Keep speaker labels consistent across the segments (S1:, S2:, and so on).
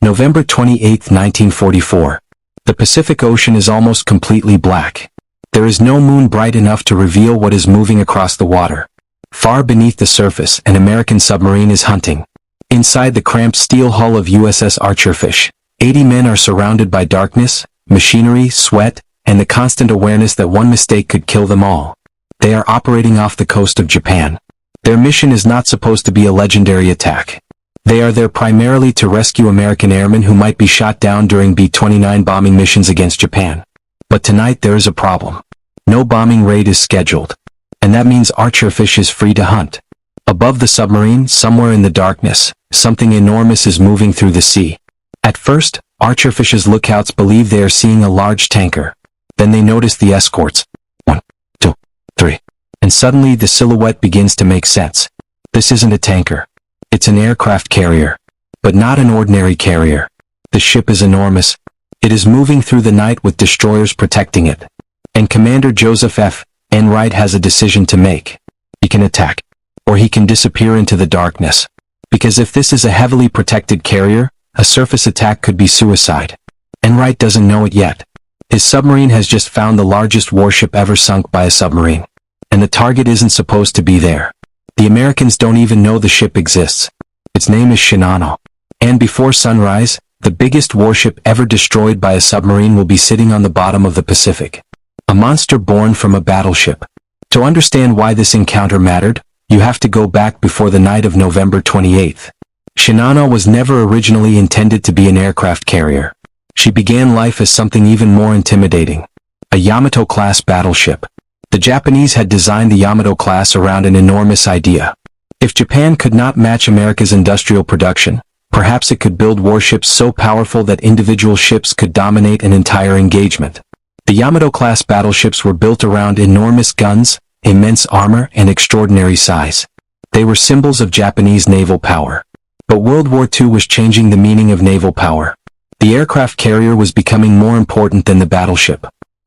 S1: November 28, 1944. The Pacific Ocean is almost completely black. There is no moon bright enough to reveal what is moving across the water. Far beneath the surface, an American submarine is hunting. Inside the cramped steel hull of USS Archerfish, 80 men are surrounded by darkness, machinery, sweat, and the constant awareness that one mistake could kill them all. They are operating off the coast of Japan. Their mission is not supposed to be a legendary attack. They are there primarily to rescue American airmen who might be shot down during B-29 bombing missions against Japan. But tonight there is a problem. No bombing raid is scheduled. And that means Archerfish is free to hunt. Above the submarine, somewhere in the darkness, something enormous is moving through the sea. At first, Archerfish's lookouts believe they are seeing a large tanker. Then they notice the escorts. 1, 2, 3. And suddenly the silhouette begins to make sense. This isn't a tanker. It's an aircraft carrier. But not an ordinary carrier. The ship is enormous. It is moving through the night with destroyers protecting it. And Commander Joseph Enright has a decision to make. He can attack. Or he can disappear into the darkness. Because if this is a heavily protected carrier, a surface attack could be suicide. Enright doesn't know it yet. His submarine has just found the largest warship ever sunk by a submarine. And the target isn't supposed to be there. The Americans don't even know the ship exists. Its name is Shinano. And before sunrise, the biggest warship ever destroyed by a submarine will be sitting on the bottom of the Pacific. A monster born from a battleship. To understand why this encounter mattered, you have to go back before the night of November 28th. Shinano was never originally intended to be an aircraft carrier. She began life as something even more intimidating. A Yamato-class battleship. The Japanese had designed the Yamato-class around an enormous idea. If Japan could not match America's industrial production, perhaps it could build warships so powerful that individual ships could dominate an entire engagement. The Yamato-class battleships were built around enormous guns, immense armor, and extraordinary size. They were symbols of Japanese naval power. But World War II was changing the meaning of naval power. The aircraft carrier was becoming more important than the battleship.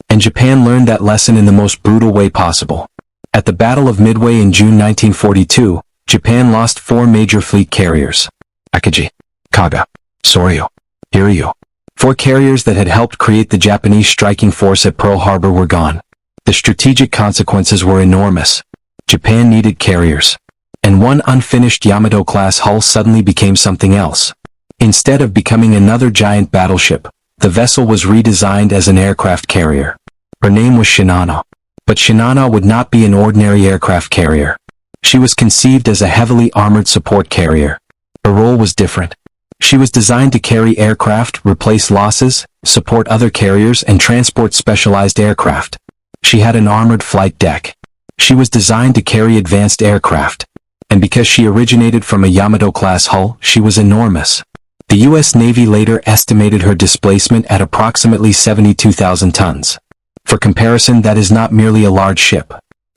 S1: And Japan learned that lesson in the most brutal way possible. At the Battle of Midway in June 1942, Japan lost 4 major fleet carriers. Akagi, Kaga, Soryo, Hiryu. 4 carriers that had helped create the Japanese striking force at Pearl Harbor were gone. The strategic consequences were enormous. Japan needed carriers. And one unfinished Yamato-class hull suddenly became something else. Instead of becoming another giant battleship, the vessel was redesigned as an aircraft carrier. Her name was Shinano. But Shinano would not be an ordinary aircraft carrier. She was conceived as a heavily armored support carrier. Her role was different. She was designed to carry aircraft, replace losses, support other carriers, and transport specialized aircraft. She had an armored flight deck. She was designed to carry advanced aircraft. And because she originated from a Yamato-class hull, she was enormous. The U.S. Navy later estimated her displacement at approximately 72,000 tons. For comparison, that is not merely a large ship.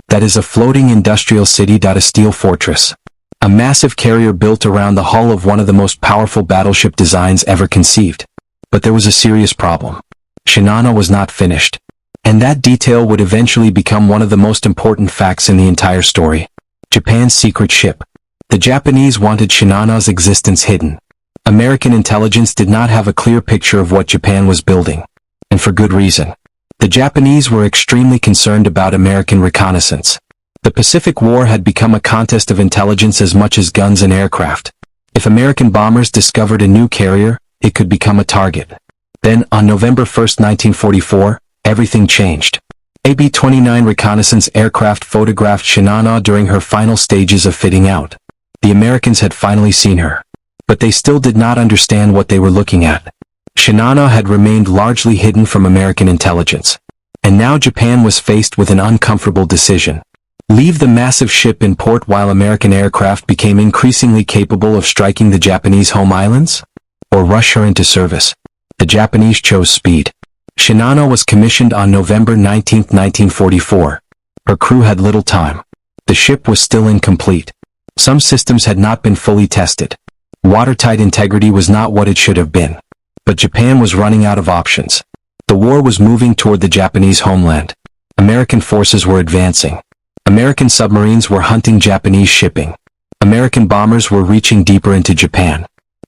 S1: That is a floating industrial city. A steel fortress. A massive carrier built around the hull of one of the most powerful battleship designs ever conceived. But there was a serious problem. Shinano was not finished. And that detail would eventually become one of the most important facts in the entire story. Japan's secret ship. The Japanese wanted Shinano's existence hidden. American intelligence did not have a clear picture of what Japan was building. And for good reason. The Japanese were extremely concerned about American reconnaissance. The Pacific War had become a contest of intelligence as much as guns and aircraft. If American bombers discovered a new carrier, it could become a target. Then, on November 1, 1944, everything changed. A B-29 reconnaissance aircraft photographed Shinano during her final stages of fitting out. The Americans had finally seen her. But they still did not understand what they were looking at. Shinano had remained largely hidden from American intelligence. And now Japan was faced with an uncomfortable decision. Leave the massive ship in port while American aircraft became increasingly capable of striking the Japanese home islands? Or rush her into service? The Japanese chose speed. Shinano was commissioned on November 19, 1944. Her crew had little time. The ship was still incomplete. Some systems had not been fully tested. Watertight integrity was not what it should have been. But Japan was running out of options. The war was moving toward the Japanese homeland. American forces were advancing. American submarines were hunting Japanese shipping. American bombers were reaching deeper into Japan.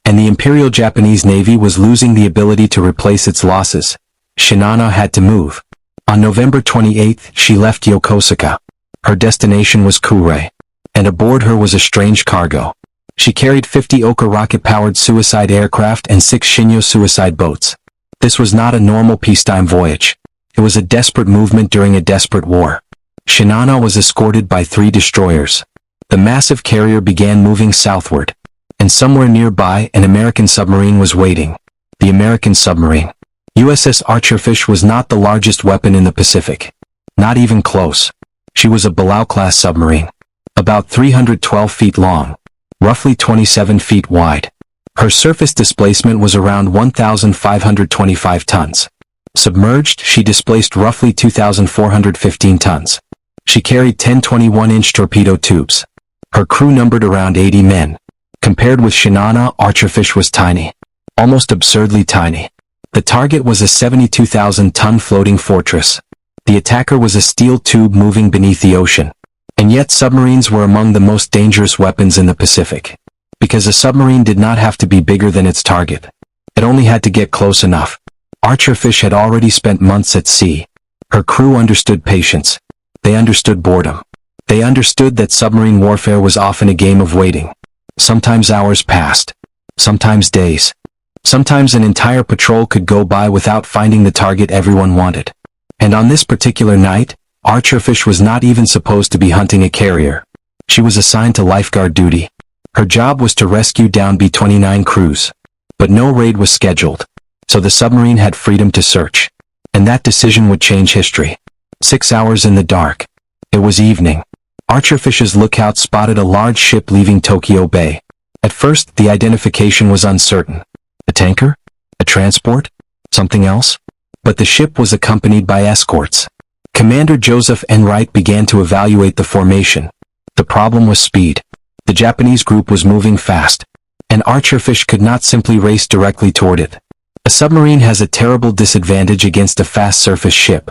S1: and the Imperial Japanese Navy was losing the ability to replace its losses. Shinano had to move. On November 28, she left Yokosuka. Her destination was Kure, and aboard her was a strange cargo. She carried 50 Oka rocket-powered suicide aircraft and 6 Shinyo suicide boats. This was not a normal peacetime voyage. It was a desperate movement during a desperate war. Shinano was escorted by 3 destroyers. The massive carrier began moving southward, and somewhere nearby an American submarine was waiting. The American submarine. USS Archerfish was not the largest weapon in the Pacific. Not even close. She was a Yamato-class submarine. About 312 feet long. Roughly 27 feet wide. Her surface displacement was around 1,525 tons. Submerged, she displaced roughly 2,415 tons. She carried 10 21-inch torpedo tubes. Her crew numbered around 80 men. Compared with Shinano, Archerfish was tiny. Almost absurdly tiny. The target was a 72,000-ton floating fortress. The attacker was a steel tube moving beneath the ocean. And yet submarines were among the most dangerous weapons in the Pacific. Because a submarine did not have to be bigger than its target. It only had to get close enough. Archerfish had already spent months at sea. Her crew understood patience. They understood boredom. They understood that submarine warfare was often a game of waiting. Sometimes hours passed. Sometimes days. Sometimes an entire patrol could go by without finding the target everyone wanted. And on this particular night, Archerfish was not even supposed to be hunting a carrier. She was assigned to lifeguard duty. Her job was to rescue down B-29 crews. But no raid was scheduled, so the submarine had freedom to search. And that decision would change history. 6 hours in the dark. It was evening. Archerfish's lookout spotted a large ship leaving Tokyo Bay. At first, the identification was uncertain. A tanker? A transport? Something else? But the ship was accompanied by escorts. Commander Joseph Enright began to evaluate the formation. The problem was speed. The Japanese group was moving fast, and Archerfish could not simply race directly toward it. A submarine has a terrible disadvantage against a fast surface ship.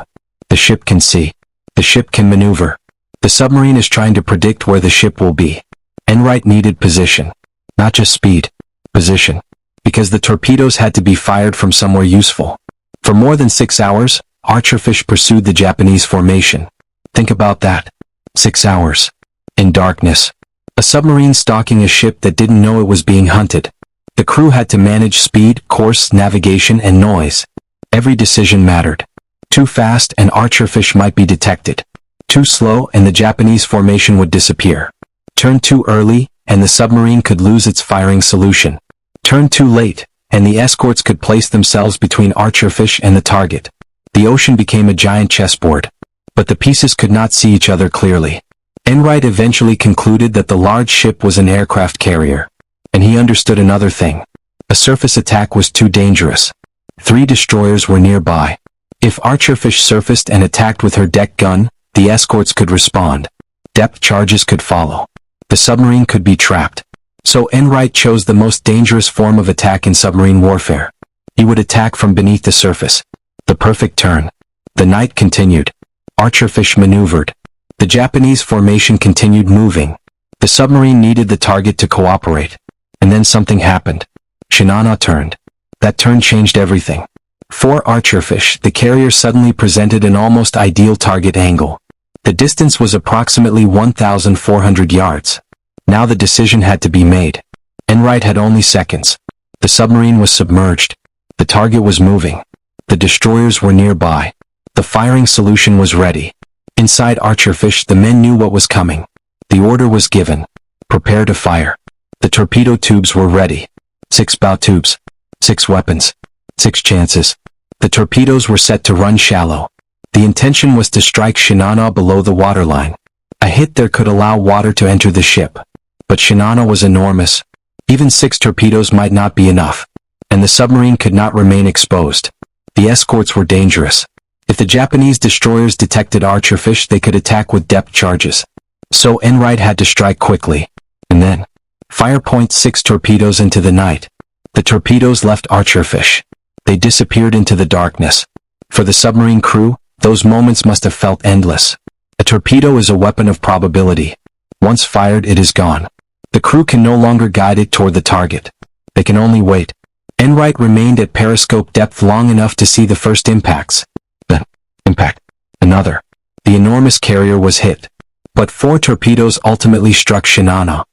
S1: The ship can see. The ship can maneuver. The submarine is trying to predict where the ship will be. Enright needed position. Not just speed. Position. Because the torpedoes had to be fired from somewhere useful. For more than 6 hours, Archerfish pursued the Japanese formation. Think about that. 6 hours. In darkness. A submarine stalking a ship that didn't know it was being hunted. The crew had to manage speed, course, navigation, and noise. Every decision mattered. Too fast and Archerfish might be detected. Too slow and the Japanese formation would disappear. Turn too early, and the submarine could lose its firing solution. Turn too late, and the escorts could place themselves between Archerfish and the target. The ocean became a giant chessboard. But the pieces could not see each other clearly. Enright eventually concluded that the large ship was an aircraft carrier. And he understood another thing. A surface attack was too dangerous. 3 destroyers were nearby. If Archerfish surfaced and attacked with her deck gun, the escorts could respond. Depth charges could follow. The submarine could be trapped. So Enright chose the most dangerous form of attack in submarine warfare. He would attack from beneath the surface. The perfect turn. The night continued. Archerfish maneuvered. The Japanese formation continued moving. The submarine needed the target to cooperate. And then something happened. Shinano turned. That turn changed everything. For Archerfish, the carrier suddenly presented an almost ideal target angle. The distance was approximately 1,400 yards. Now the decision had to be made. Enright had only seconds. The submarine was submerged. The target was moving. The destroyers were nearby. The firing solution was ready. Inside Archerfish, the men knew what was coming. The order was given. Prepare to fire. The torpedo tubes were ready. 6 bow tubes. 6 weapons. 6 chances. The torpedoes were set to run shallow. The intention was to strike Shinano below the waterline. A hit there could allow water to enter the ship. But Shinano was enormous. Even 6 torpedoes might not be enough. And the submarine could not remain exposed. The escorts were dangerous. If the Japanese destroyers detected Archerfish, they could attack with depth charges. So Enright had to strike quickly. And then, fire point 6 torpedoes into the night. The torpedoes left Archerfish. They disappeared into the darkness. For the submarine crew, those moments must have felt endless. A torpedo is a weapon of probability. Once fired, it is gone. The crew can no longer guide it toward the target. They can only wait. Enright remained at periscope depth long enough to see the first impacts. Then, impact. Another. The enormous carrier was hit. But 4 torpedoes ultimately struck Shinano.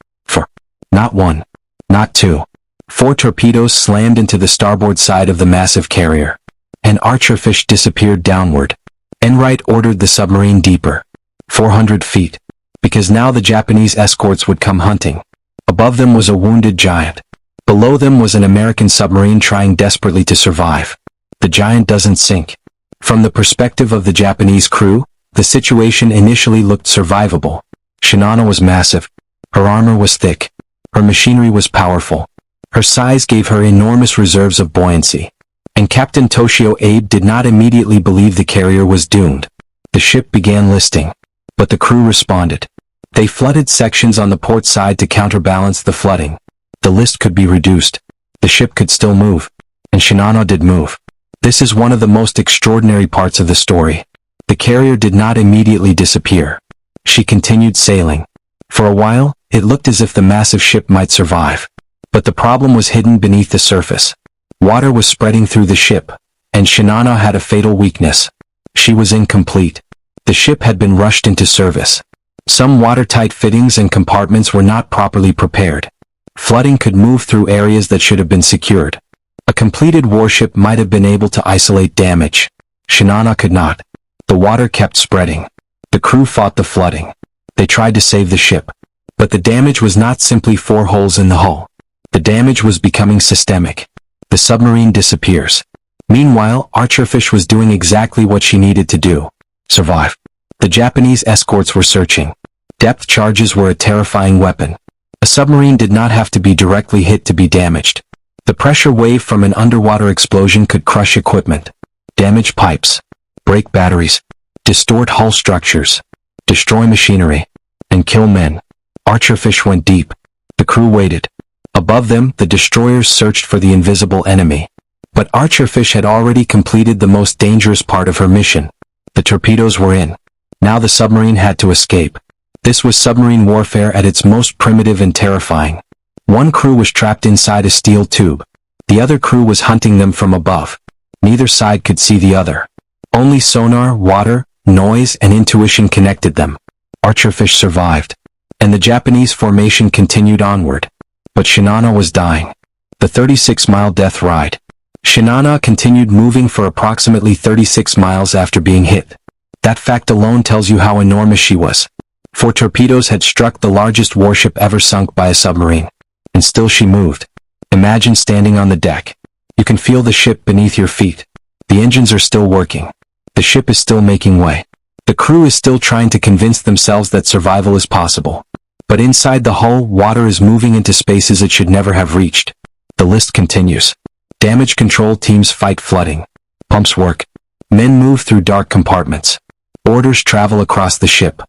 S1: Not 1. Not 2. 4 torpedoes slammed into the starboard side of the massive carrier. And Archerfish disappeared downward. Enright ordered the submarine deeper. 400 feet. Because now the Japanese escorts would come hunting. Above them was a wounded giant. Below them was an American submarine trying desperately to survive. The giant doesn't sink. From the perspective of the Japanese crew, the situation initially looked survivable. Shinano was massive. Her armor was thick. Her machinery was powerful. Her size gave her enormous reserves of buoyancy. And Captain Toshio Abe did not immediately believe the carrier was doomed. The ship began listing. But the crew responded. They flooded sections on the port side to counterbalance the flooding. The list could be reduced. The ship could still move. And Shinano did move. This is one of the most extraordinary parts of the story. The carrier did not immediately disappear. She continued sailing. For a while, it looked as if the massive ship might survive. But the problem was hidden beneath the surface. Water was spreading through the ship, and Shinano had a fatal weakness. She was incomplete. The ship had been rushed into service. Some watertight fittings and compartments were not properly prepared. Flooding could move through areas that should have been secured. A completed warship might have been able to isolate damage. Shinano could not. The water kept spreading. The crew fought the flooding. They tried to save the ship. But the damage was not simply 4 holes in the hull. The damage was becoming systemic. The submarine disappears. Meanwhile, Archerfish was doing exactly what she needed to do. Survive. The Japanese escorts were searching. Depth charges were a terrifying weapon. A submarine did not have to be directly hit to be damaged. The pressure wave from an underwater explosion could crush equipment, damage pipes, break batteries, distort hull structures, destroy machinery, and kill men. Archerfish went deep. The crew waited. Above them, the destroyers searched for the invisible enemy. But Archerfish had already completed the most dangerous part of her mission. The torpedoes were in. Now the submarine had to escape. This was submarine warfare at its most primitive and terrifying. One crew was trapped inside a steel tube. The other crew was hunting them from above. Neither side could see the other. Only sonar, water, noise, and intuition connected them. Archerfish survived. And the Japanese formation continued onward. But Shinano was dying. The 36-mile death ride. Shinano continued moving for approximately 36 miles after being hit. That fact alone tells you how enormous she was. 4 torpedoes had struck the largest warship ever sunk by a submarine. And still she moved. Imagine standing on the deck. You can feel the ship beneath your feet. The engines are still working. The ship is still making way. The crew is still trying to convince themselves that survival is possible. But inside the hull, water is moving into spaces it should never have reached. The list continues. Damage control teams fight flooding. Pumps work. Men move through dark compartments. Orders travel across the ship.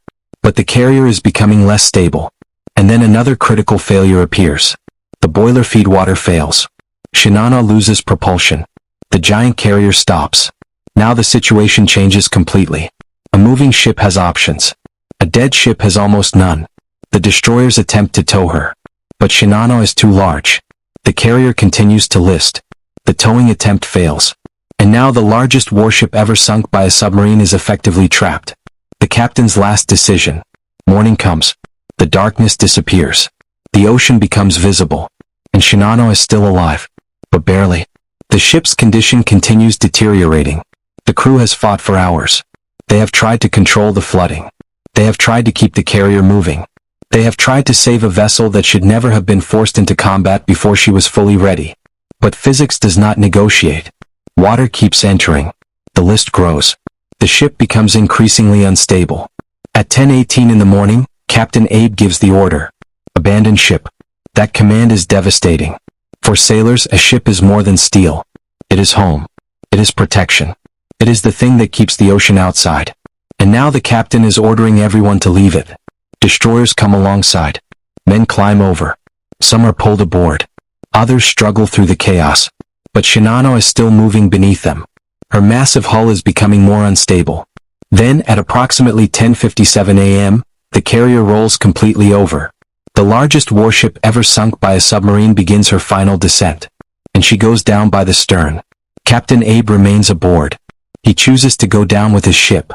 S1: But the carrier is becoming less stable. And then another critical failure appears. The boiler feed water fails. Shinano loses propulsion. The giant carrier stops. Now the situation changes completely. A moving ship has options. A dead ship has almost none. The destroyers attempt to tow her. But Shinano is too large. The carrier continues to list. The towing attempt fails. And now the largest warship ever sunk by a submarine is effectively trapped. The captain's last decision. Morning comes. The darkness disappears. The ocean becomes visible. And Shinano is still alive. But barely. The ship's condition continues deteriorating. The crew has fought for hours. They have tried to control the flooding. They have tried to keep the carrier moving. They have tried to save a vessel that should never have been forced into combat before she was fully ready. But physics does not negotiate. Water keeps entering. The list grows. The ship becomes increasingly unstable. At 10:18 in the morning, Captain Abe gives the order. Abandon ship. That command is devastating. For sailors, a ship is more than steel. It is home. It is protection. It is the thing that keeps the ocean outside. And now the captain is ordering everyone to leave it. Destroyers come alongside. Men climb over. Some are pulled aboard. Others struggle through the chaos. But Shinano is still moving beneath them. Her massive hull is becoming more unstable. Then, at approximately 10:57 a.m., the carrier rolls completely over. The largest warship ever sunk by a submarine begins her final descent. And she goes down by the stern. Captain Abe remains aboard. He chooses to go down with his ship.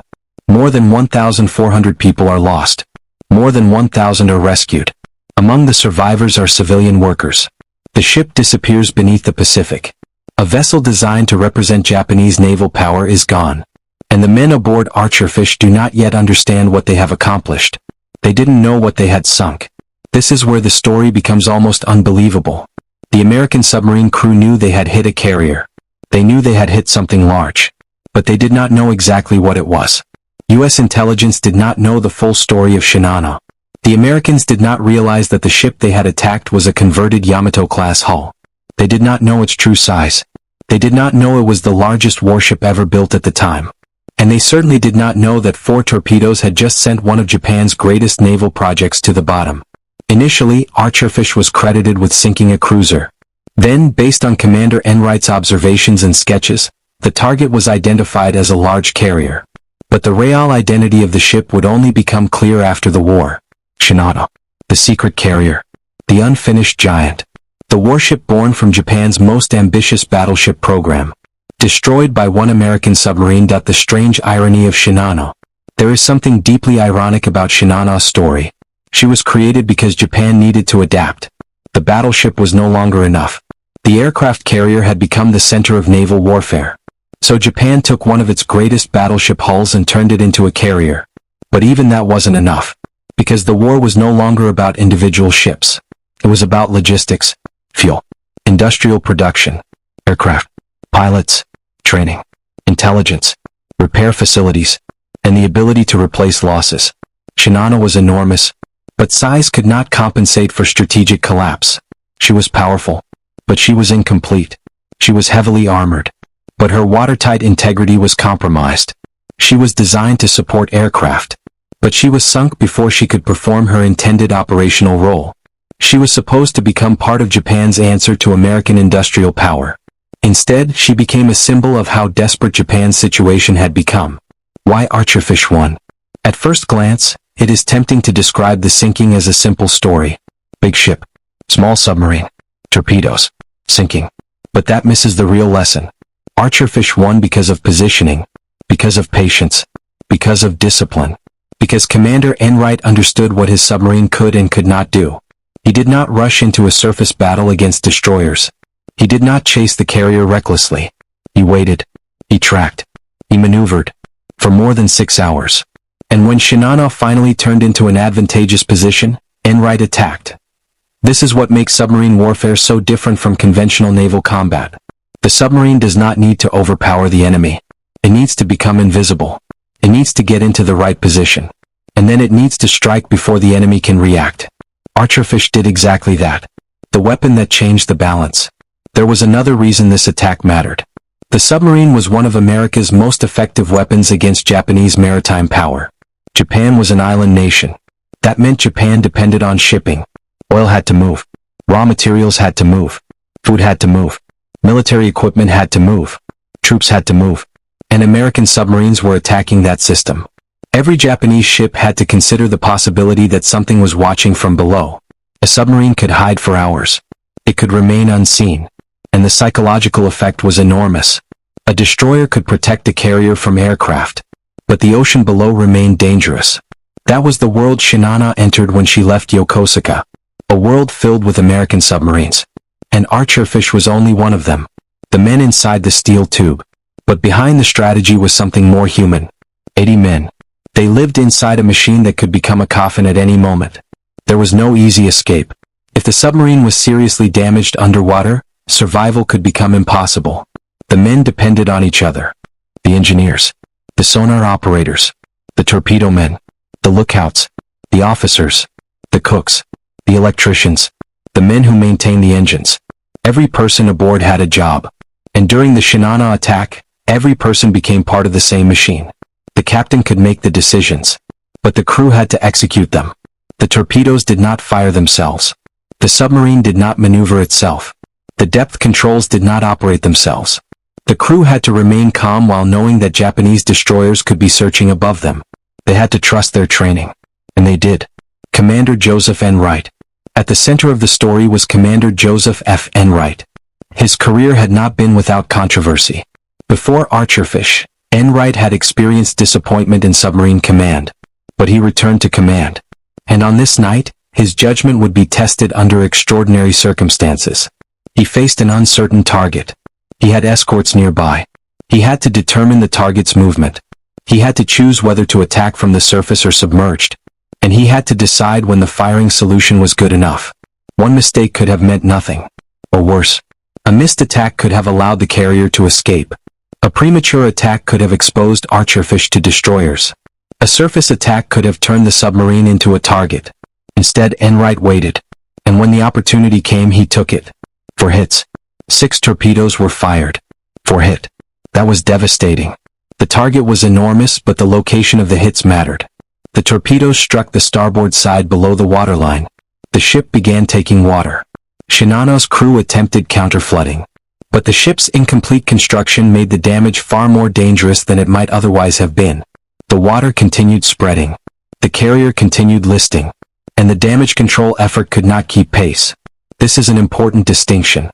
S1: More than 1,400 people are lost. More than 1,000 are rescued. Among the survivors are civilian workers. The ship disappears beneath the Pacific. A vessel designed to represent Japanese naval power is gone. And the men aboard Archerfish do not yet understand what they have accomplished. They didn't know what they had sunk. This is where the story becomes almost unbelievable. The American submarine crew knew they had hit a carrier. They knew they had hit something large. But they did not know exactly what it was. U.S. intelligence did not know the full story of Shinano. The Americans did not realize that the ship they had attacked was a converted Yamato-class hull. They did not know its true size. They did not know it was the largest warship ever built at the time. And they certainly did not know that 4 torpedoes had just sent one of Japan's greatest naval projects to the bottom. Initially, Archerfish was credited with sinking a cruiser. Then, based on Commander Enright's observations and sketches, the target was identified as a large carrier. But the real identity of the ship would only become clear after the war. Shinano. The secret carrier. The unfinished giant. The warship born from Japan's most ambitious battleship program. Destroyed by one American submarine. The strange irony of Shinano. There is something deeply ironic about Shinano's story. She was created because Japan needed to adapt. The battleship was no longer enough. The aircraft carrier had become the center of naval warfare. So Japan took one of its greatest battleship hulls and turned it into a carrier. But even that wasn't enough. Because the war was no longer about individual ships. It was about logistics, fuel, industrial production, aircraft, pilots, training, intelligence, repair facilities, and the ability to replace losses. Shinano was enormous, but size could not compensate for strategic collapse. She was powerful, but she was incomplete. She was heavily armored, but her watertight integrity was compromised. She was designed to support aircraft, but she was sunk before she could perform her intended operational role. She was supposed to become part of Japan's answer to American industrial power. Instead, she became a symbol of how desperate Japan's situation had become. Why Archerfish won? At first glance, it is tempting to describe the sinking as a simple story. Big ship, small submarine, torpedoes, sinking. But that misses the real lesson. Archerfish won because of positioning, because of patience, because of discipline, because Commander Enright understood what his submarine could and could not do. He did not rush into a surface battle against destroyers. He did not chase the carrier recklessly. He waited. He tracked. He maneuvered. For more than 6 hours. And when Shinano finally turned into an advantageous position, Enright attacked. This is what makes submarine warfare so different from conventional naval combat. The submarine does not need to overpower the enemy. It needs to become invisible. It needs to get into the right position. And then it needs to strike before the enemy can react. Archerfish did exactly that. The weapon that changed the balance. There was another reason this attack mattered. The submarine was one of America's most effective weapons against Japanese maritime power. Japan was an island nation. That meant Japan depended on shipping. Oil had to move. Raw materials had to move. Food had to move. Military equipment had to move. Troops had to move. And American submarines were attacking that system. Every Japanese ship had to consider the possibility that something was watching from below. A submarine could hide for hours. It could remain unseen. And the psychological effect was enormous. A destroyer could protect a carrier from aircraft. But the ocean below remained dangerous. That was the world Shinano entered when she left Yokosuka. A world filled with American submarines. And Archerfish was only one of them. The men inside the steel tube. But behind the strategy was something more human. 80 men. They lived inside a machine that could become a coffin at any moment. There was no easy escape. If the submarine was seriously damaged underwater, survival could become impossible. The men depended on each other. The engineers. The sonar operators. The torpedo men. The lookouts. The officers. The cooks. The electricians. The men who maintained the engines. Every person aboard had a job. And during the Shinano attack, every person became part of the same machine. The captain could make the decisions. But the crew had to execute them. The torpedoes did not fire themselves. The submarine did not maneuver itself. The depth controls did not operate themselves. The crew had to remain calm while knowing that Japanese destroyers could be searching above them. They had to trust their training. And they did. Commander Joseph Enright. At the center of the story was Commander Joseph F. Enright. His career had not been without controversy. Before Archerfish, Enright had experienced disappointment in submarine command, but he returned to command. And on this night, his judgment would be tested under extraordinary circumstances. He faced an uncertain target. He had escorts nearby. He had to determine the target's movement. He had to choose whether to attack from the surface or submerged. And he had to decide when the firing solution was good enough. One mistake could have meant nothing. Or worse, a missed attack could have allowed the carrier to escape. A premature attack could have exposed Archerfish to destroyers. A surface attack could have turned the submarine into a target. Instead, Enright waited. And when the opportunity came, he took it. For hits. 6 torpedoes were fired. For hit. That was devastating. The target was enormous, but the location of the hits mattered. The torpedoes struck the starboard side below the waterline. The ship began taking water. Shinano's crew attempted counter-flooding. But the ship's incomplete construction made the damage far more dangerous than it might otherwise have been. The water continued spreading. The carrier continued listing. And the damage control effort could not keep pace. This is an important distinction.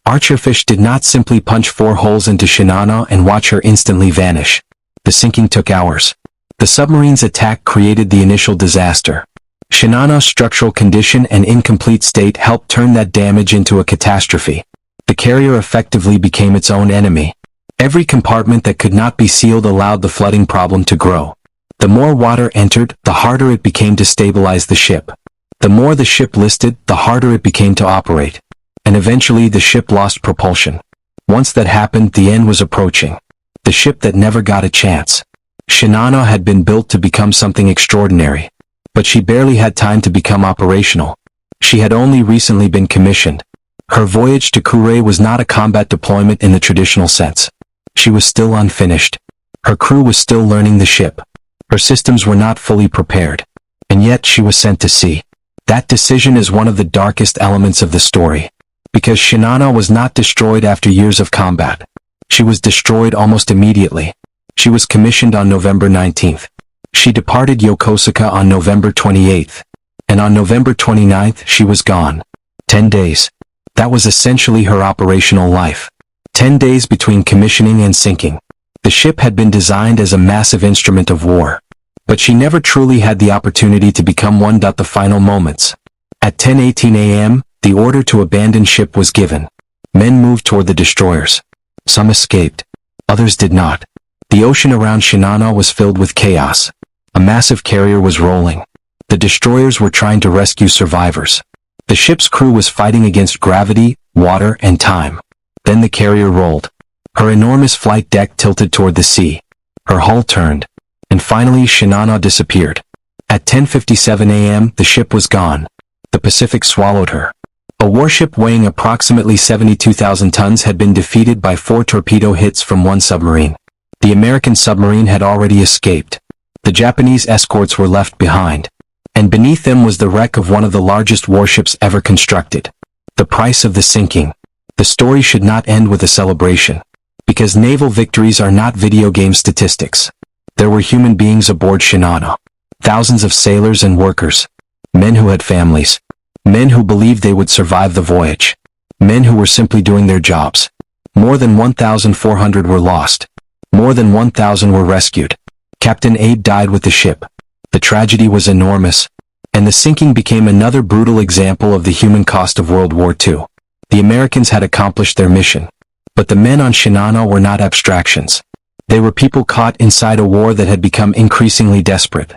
S1: Archerfish did not simply punch 4 holes into Shinano and watch her instantly vanish. The sinking took hours. The submarine's attack created the initial disaster. Shinano's structural condition and incomplete state helped turn that damage into a catastrophe. The carrier effectively became its own enemy. Every compartment that could not be sealed allowed the flooding problem to grow. The more water entered, the harder it became to stabilize the ship. The more the ship listed, the harder it became to operate. And eventually the ship lost propulsion. Once that happened, the end was approaching. The ship that never got a chance. Shinano had been built to become something extraordinary. But she barely had time to become operational. She had only recently been commissioned. Her voyage to Kure was not a combat deployment in the traditional sense. She was still unfinished. Her crew was still learning the ship. Her systems were not fully prepared. And yet she was sent to sea. That decision is one of the darkest elements of the story. Because Shinano was not destroyed after years of combat. She was destroyed almost immediately. She was commissioned on November 19th. She departed Yokosuka on November 28th. And on November 29th she was gone. 10 days. That was essentially her operational life. 10 days between commissioning and sinking. The ship had been designed as a massive instrument of war. But she never truly had the opportunity to become one. The final moments. At 10:18 a.m., the order to abandon ship was given. Men moved toward the destroyers. Some escaped. Others did not. The ocean around Shinano was filled with chaos. A massive carrier was rolling. The destroyers were trying to rescue survivors. The ship's crew was fighting against gravity, water, and time. Then the carrier rolled. Her enormous flight deck tilted toward the sea. Her hull turned. And finally Shinano disappeared. At 10:57 a.m. the ship was gone. The Pacific swallowed her. A warship weighing approximately 72,000 tons had been defeated by 4 torpedo hits from one submarine. The American submarine had already escaped. The Japanese escorts were left behind. And beneath them was the wreck of one of the largest warships ever constructed. The price of the sinking. The story should not end with a celebration. Because naval victories are not video game statistics. There were human beings aboard Shinano. Thousands of sailors and workers. Men who had families. Men who believed they would survive the voyage. Men who were simply doing their jobs. More than 1,400 were lost. More than 1,000 were rescued. Captain Aide died with the ship. The tragedy was enormous. And the sinking became another brutal example of the human cost of World War II. The Americans had accomplished their mission. But the men on Shinano were not abstractions. They were people caught inside a war that had become increasingly desperate.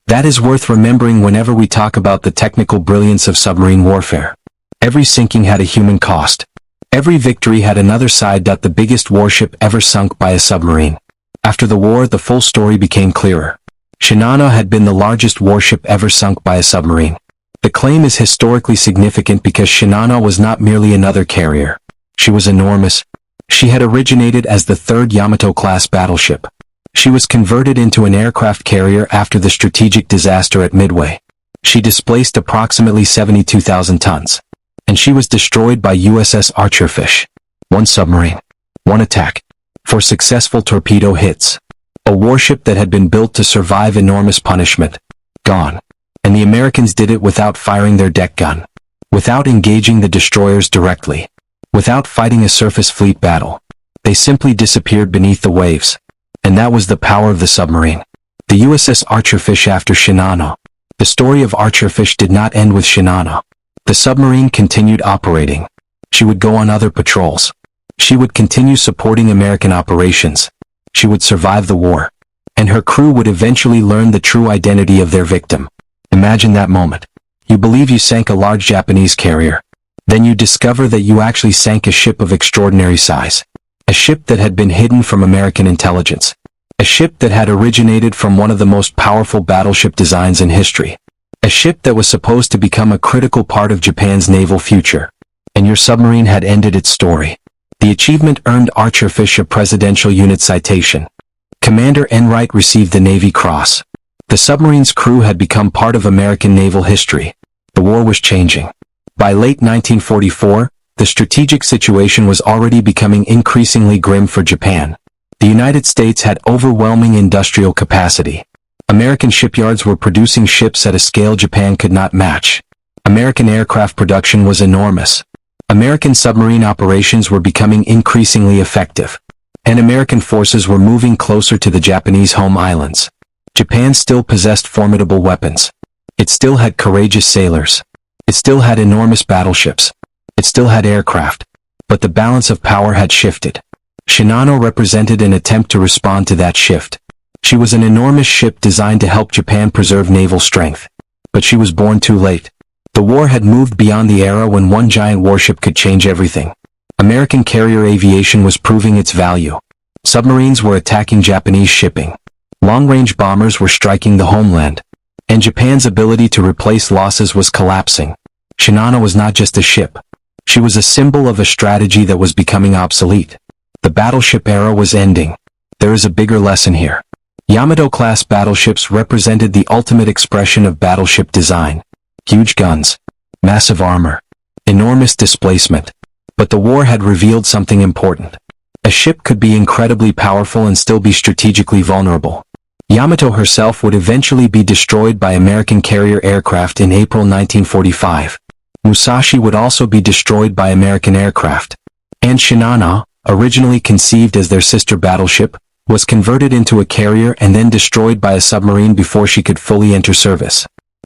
S1: That is worth remembering whenever we talk about the technical brilliance of submarine warfare. Every sinking had a human cost. Every victory had another side. The biggest warship ever sunk by a submarine. After the war, the full story became clearer. Shinano had been the largest warship ever sunk by a submarine. The claim is historically significant because Shinano was not merely another carrier. She was enormous. She had originated as the 3rd Yamato-class battleship. She was converted into an aircraft carrier after the strategic disaster at Midway. She displaced approximately 72,000 tons. And she was destroyed by USS Archerfish. One submarine. One attack. 4 successful torpedo hits. A warship that had been built to survive enormous punishment. Gone. And the Americans did it without firing their deck gun. without engaging the destroyers directly, without fighting a surface fleet battle. They simply disappeared beneath the waves. And that was the power of the submarine. The USS Archerfish after Shinano. The story of Archerfish did not end with Shinano. The submarine continued operating. She would go on other patrols. She would continue supporting American operations. She would survive the war. And her crew would eventually learn the true identity of their victim. Imagine that moment. You believe you sank a large Japanese carrier. Then you discover that you actually sank a ship of extraordinary size. A ship that had been hidden from American intelligence. A ship that had originated from one of the most powerful battleship designs in history. A ship that was supposed to become a critical part of Japan's naval future. And your submarine had ended its story. The achievement earned Archerfish a Presidential Unit Citation. Commander Enright received the Navy Cross. The submarine's crew had become part of American naval history. The war was changing. By late 1944, the strategic situation was already becoming increasingly grim for Japan. The United States had overwhelming industrial capacity. American shipyards were producing ships at a scale Japan could not match. American aircraft production was enormous. American submarine operations were becoming increasingly effective. And American forces were moving closer to the Japanese home islands. Japan still possessed formidable weapons. It still had courageous sailors. It still had enormous battleships. It still had aircraft. But the balance of power had shifted. Shinano represented an attempt to respond to that shift. She was an enormous ship designed to help Japan preserve naval strength. But she was born too late. The war had moved beyond the era when one giant warship could change everything. American carrier aviation was proving its value. Submarines were attacking Japanese shipping. Long-range bombers were striking the homeland. And Japan's ability to replace losses was collapsing. Shinano was not just a ship. She was a symbol of a strategy that was becoming obsolete. The battleship era was ending. There is a bigger lesson here. Yamato-class battleships represented the ultimate expression of battleship design. Huge guns. Massive armor. Enormous displacement. But the war had revealed something important. A ship could be incredibly powerful and still be strategically vulnerable. Yamato herself would eventually be destroyed by American carrier aircraft in April 1945. Musashi would also be destroyed by American aircraft. And Shinano, originally conceived as their sister battleship, was converted into a carrier and then destroyed by a submarine before she could fully enter service.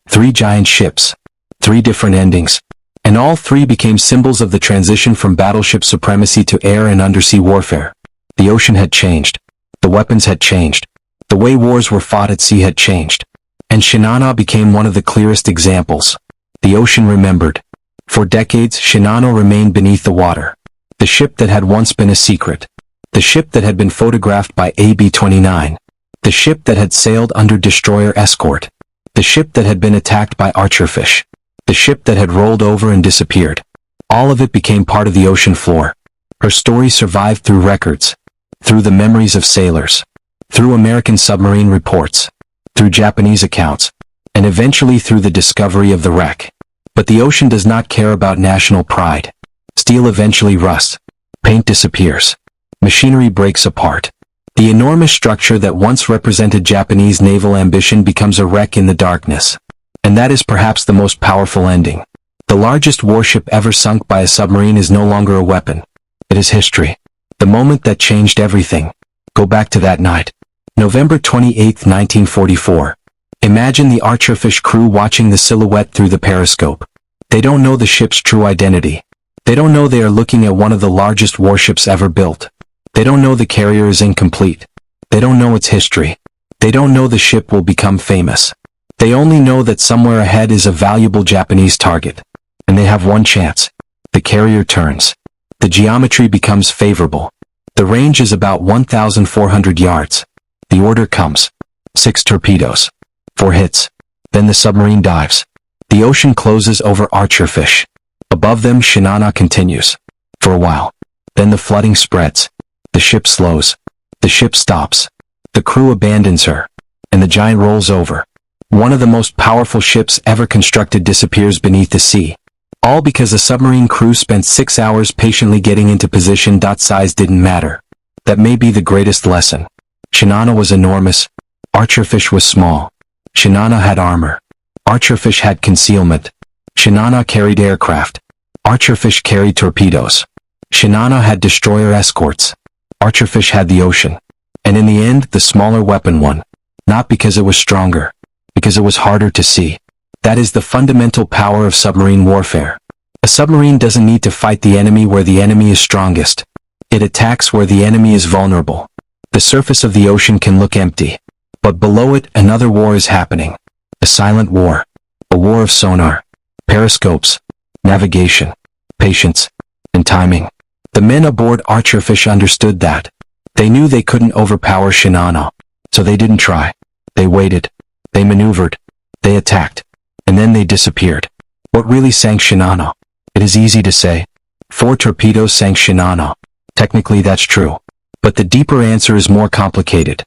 S1: 3 giant ships. 3 different endings. And all 3 became symbols of the transition from battleship supremacy to air and undersea warfare. The ocean had changed. The weapons had changed. The way wars were fought at sea had changed. And Shinano became one of the clearest examples. The ocean remembered. For decades, Shinano remained beneath the water. The ship that had once been a secret. The ship that had been photographed by AB-29. The ship that had sailed under destroyer escort. The ship that had been attacked by Archerfish. The ship that had rolled over and disappeared. All of it became part of the ocean floor. Her story survived through records. Through the memories of sailors. Through American submarine reports. Through Japanese accounts. And eventually through the discovery of the wreck. But the ocean does not care about national pride. Steel eventually rusts. Paint disappears. Machinery breaks apart. The enormous structure that once represented Japanese naval ambition becomes a wreck in the darkness. And that is perhaps the most powerful ending. The largest warship ever sunk by a submarine is no longer a weapon. It is history. The moment that changed everything. Go back to that night. November 28, 1944. Imagine the Archerfish crew watching the silhouette through the periscope. They don't know the ship's true identity. They don't know they are looking at one of the largest warships ever built. They don't know the carrier is incomplete. They don't know its history. They don't know the ship will become famous. They only know that somewhere ahead is a valuable Japanese target. And they have one chance. The carrier turns. The geometry becomes favorable. The range is about 1,400 yards. The order comes. 6 torpedoes. 4 hits. Then the submarine dives. The ocean closes over Archerfish. Above them Shinano continues. For a while. Then the flooding spreads. The ship slows. The ship stops. The crew abandons her. And the giant rolls over. One of the most powerful ships ever constructed disappears beneath the sea. All because a submarine crew spent 6 hours patiently getting into position. Size didn't matter. That may be the greatest lesson. Shinano was enormous. Archerfish was small. Shinano had armor. Archerfish had concealment. Shinano carried aircraft. Archerfish carried torpedoes. Shinano had destroyer escorts. Archerfish had the ocean. And in the end, the smaller weapon won. Not because it was stronger, because it was harder to see. That is the fundamental power of submarine warfare. A submarine doesn't need to fight the enemy where the enemy is strongest. It attacks where the enemy is vulnerable. The surface of the ocean can look empty, but below it another war is happening. A silent war. A war of sonar, periscopes, navigation, patience, and timing. The men aboard Archerfish understood that. They knew they couldn't overpower Shinano, so they didn't try. They waited. They maneuvered. They attacked. And then they disappeared. What really sank Shinano? It is easy to say. 4 torpedoes sank Shinano. Technically that's true. But the deeper answer is more complicated.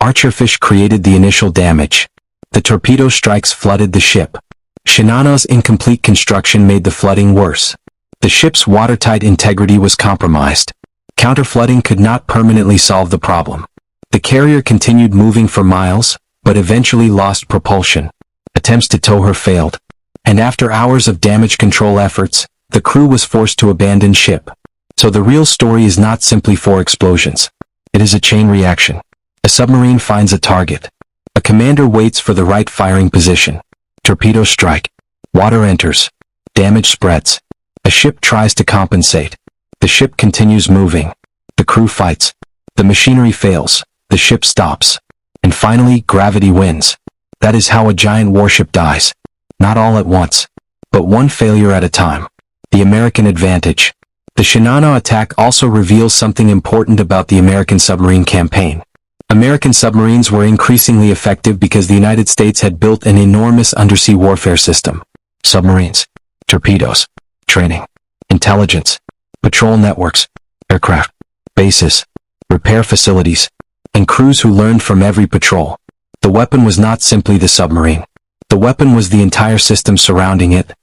S1: Archerfish created the initial damage. The torpedo strikes flooded the ship. Shinano's incomplete construction made the flooding worse. The ship's watertight integrity was compromised. Counterflooding could not permanently solve the problem. The carrier continued moving for miles, but eventually lost propulsion. Attempts to tow her failed. And after hours of damage control efforts, the crew was forced to abandon ship. So the real story is not simply 4 explosions. It is a chain reaction. A submarine finds a target. A commander waits for the right firing position. Torpedoes strike. Water enters. Damage spreads. A ship tries to compensate. The ship continues moving. The crew fights. The machinery fails. The ship stops. And finally, gravity wins. That is how a giant warship dies. Not all at once, but one failure at a time. The American advantage. The Shinano attack also reveals something important about the American submarine campaign. American submarines were increasingly effective because the United States had built an enormous undersea warfare system. Submarines, torpedoes, training, intelligence, patrol networks, aircraft, bases, repair facilities, and crews who learned from every patrol. The weapon was not simply the submarine. The weapon was the entire system surrounding it.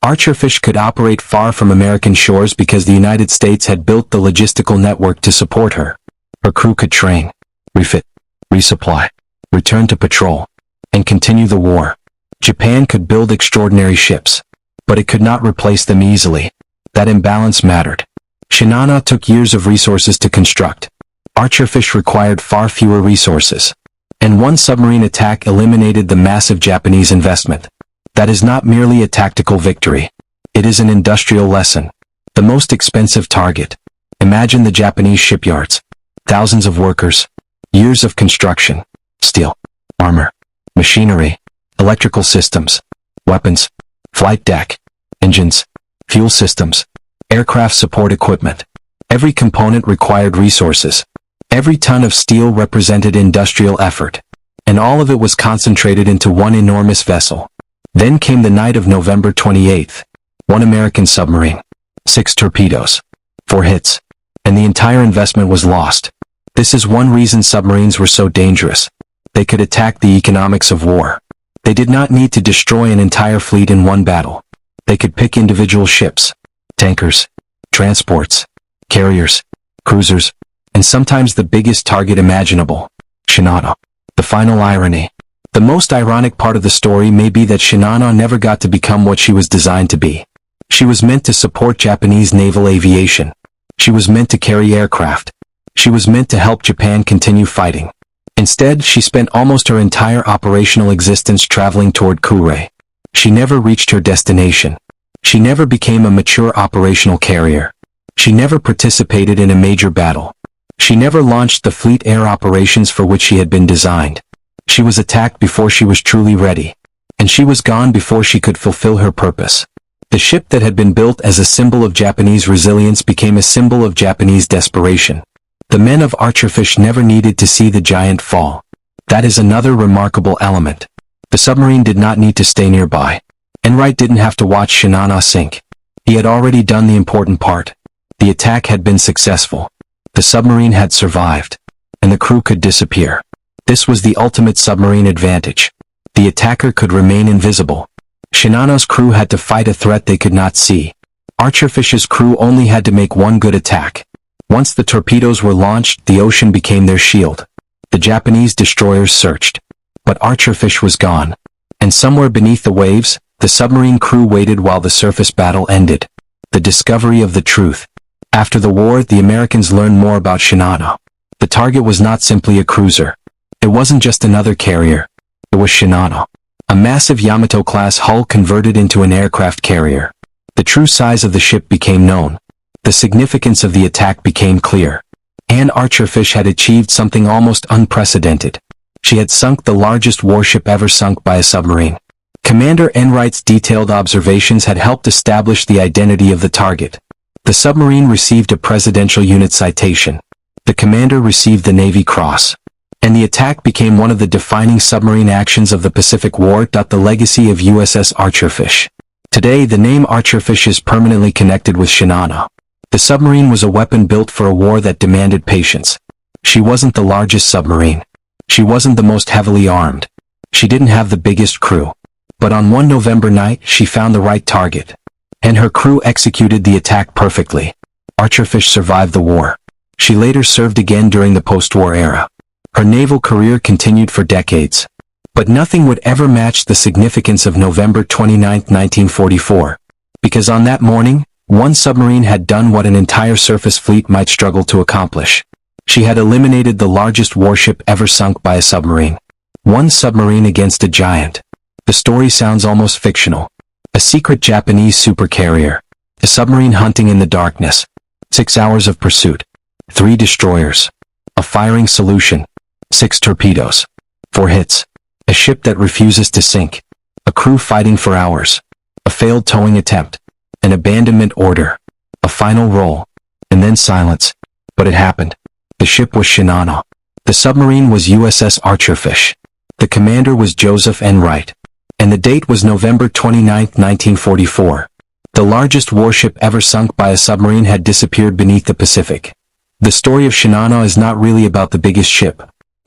S1: Archerfish could operate far from American shores because the United States had built the logistical network to support her. Her crew could train, refit, resupply, return to patrol, and continue the war. Japan could build extraordinary ships, but it could not replace them easily. That imbalance mattered. Shinano took years of resources to construct. Archerfish required far fewer resources. And one submarine attack eliminated the massive Japanese investment. That is not merely a tactical victory. It is an industrial lesson. The most expensive target. Imagine the Japanese shipyards. Thousands of workers. Years of construction. Steel. Armor. Machinery. Electrical systems. Weapons. Flight deck. Engines. Fuel systems. Aircraft support equipment. Every component required resources. Every ton of steel represented industrial effort. And all of it was concentrated into one enormous vessel. Then came the night of November 28th. 1 American submarine. 6 torpedoes. 4 hits. And the entire investment was lost. This is one reason submarines were so dangerous. They could attack the economics of war. They did not need to destroy an entire fleet in one battle. They could pick individual ships, tankers, transports, carriers, cruisers, and sometimes the biggest target imaginable, Shinano. The final irony. The most ironic part of the story may be that Shinano never got to become what she was designed to be. She was meant to support Japanese naval aviation. She was meant to carry aircraft. She was meant to help Japan continue fighting. Instead, she spent almost her entire operational existence traveling toward Kure. She never reached her destination. She never became a mature operational carrier. She never participated in a major battle. She never launched the fleet air operations for which she had been designed. She was attacked before she was truly ready. And she was gone before she could fulfill her purpose. The ship that had been built as a symbol of Japanese resilience became a symbol of Japanese desperation. The men of Archerfish never needed to see the giant fall. That is another remarkable element. The submarine did not need to stay nearby. Enright didn't have to watch Shinano sink. He had already done the important part. The attack had been successful. The submarine had survived. And the crew could disappear. This was the ultimate submarine advantage. The attacker could remain invisible. Shinano's crew had to fight a threat they could not see. Archerfish's crew only had to make one good attack. Once the torpedoes were launched, the ocean became their shield. The Japanese destroyers searched. But Archerfish was gone. And somewhere beneath the waves, the submarine crew waited while the surface battle ended. The discovery of the truth. After the war, the Americans learned more about Shinano. The target was not simply a cruiser. It wasn't just another carrier. It was Shinano. A massive Yamato-class hull converted into an aircraft carrier. The true size of the ship became known. The significance of the attack became clear. And Archerfish had achieved something almost unprecedented. She had sunk the largest warship ever sunk by a submarine. Commander Enright's detailed observations had helped establish the identity of the target. The submarine received a Presidential Unit Citation. The commander received the Navy Cross. And the attack became one of the defining submarine actions of the Pacific War. The legacy of USS Archerfish. Today, the name Archerfish is permanently connected with Shinano. The submarine was a weapon built for a war that demanded patience. She wasn't the largest submarine. She wasn't the most heavily armed. She didn't have the biggest crew. But on one November night, she found the right target. And her crew executed the attack perfectly. Archerfish survived the war. She later served again during the post-war era. Her naval career continued for decades. But nothing would ever match the significance of November 29, 1944. Because on that morning, one submarine had done what an entire surface fleet might struggle to accomplish. She had eliminated the largest warship ever sunk by a submarine. One submarine against a giant. The story sounds almost fictional. A secret Japanese supercarrier. A submarine hunting in the darkness. 6 hours of pursuit. 3 destroyers. A firing solution. 6 torpedoes. 4 hits. A ship that refuses to sink. A crew fighting for hours. A failed towing attempt. An abandonment order. A final roll. And then silence. But it happened. The ship was Shinano. The submarine was USS Archerfish. The commander was Joseph Enright. And the date was November 29, 1944. The largest warship ever sunk by a submarine had disappeared beneath the Pacific. The story of Shinano is not really about the biggest ship.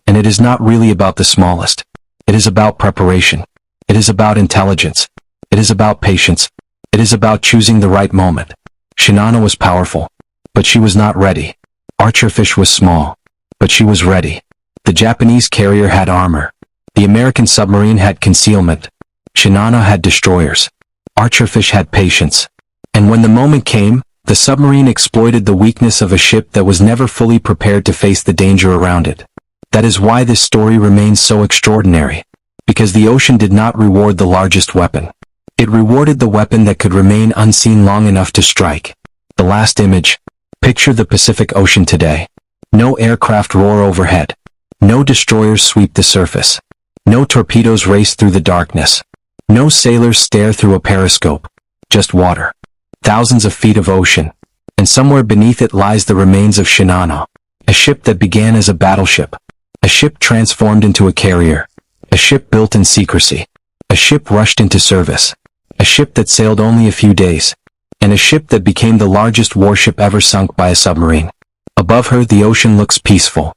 S1: And it is not really about the smallest. It is about preparation. It is about intelligence. It is about patience. It is about choosing the right moment. Shinano was powerful. But she was not ready. Archerfish was small. But she was ready. The Japanese carrier had armor. The American submarine had concealment. Shinano had destroyers. Archerfish had patience. And when the moment came, the submarine exploited the weakness of a ship that was never fully prepared to face the danger around it. That is why this story remains so extraordinary. Because the ocean did not reward the largest weapon. It rewarded the weapon that could remain unseen long enough to strike. The last image. Picture the Pacific Ocean today. No aircraft roar overhead. No destroyers sweep the surface. No torpedoes race through the darkness. No sailors stare through a periscope. Just water. Thousands of feet of ocean. And somewhere beneath it lies the remains of Shinano. A ship that began as a battleship. A ship transformed into a carrier. A ship built in secrecy. A ship rushed into service. A ship that sailed only a few days. And a ship that became the largest warship ever sunk by a submarine. Above her, the ocean looks peaceful.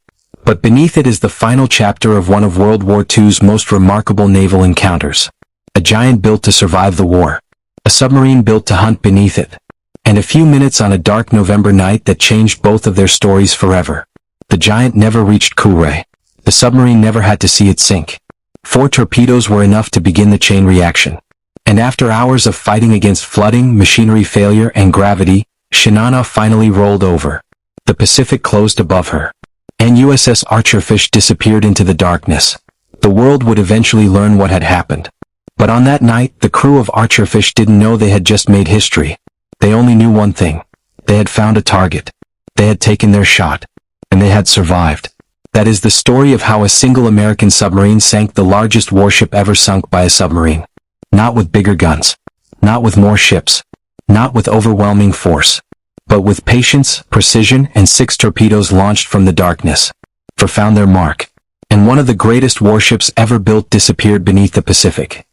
S1: But beneath it is the final chapter of one of World War II's most remarkable naval encounters. A giant built to survive the war. A submarine built to hunt beneath it. And a few minutes on a dark November night that changed both of their stories forever. The giant never reached Kure. The submarine never had to see it sink. 4 torpedoes were enough to begin the chain reaction. And after hours of fighting against flooding, machinery failure, and gravity, Shinano finally rolled over. The Pacific closed above her. And USS Archerfish disappeared into the darkness. The world would eventually learn what had happened. But on that night, the crew of Archerfish didn't know they had just made history. They only knew one thing. They had found a target. They had taken their shot. And they had survived. That is the story of how a single American submarine sank the largest warship ever sunk by a submarine. Not with bigger guns. Not with more ships. Not with overwhelming force. But with patience, precision, and 6 torpedoes launched from the darkness. For found their mark. And one of the greatest warships ever built disappeared beneath the Pacific.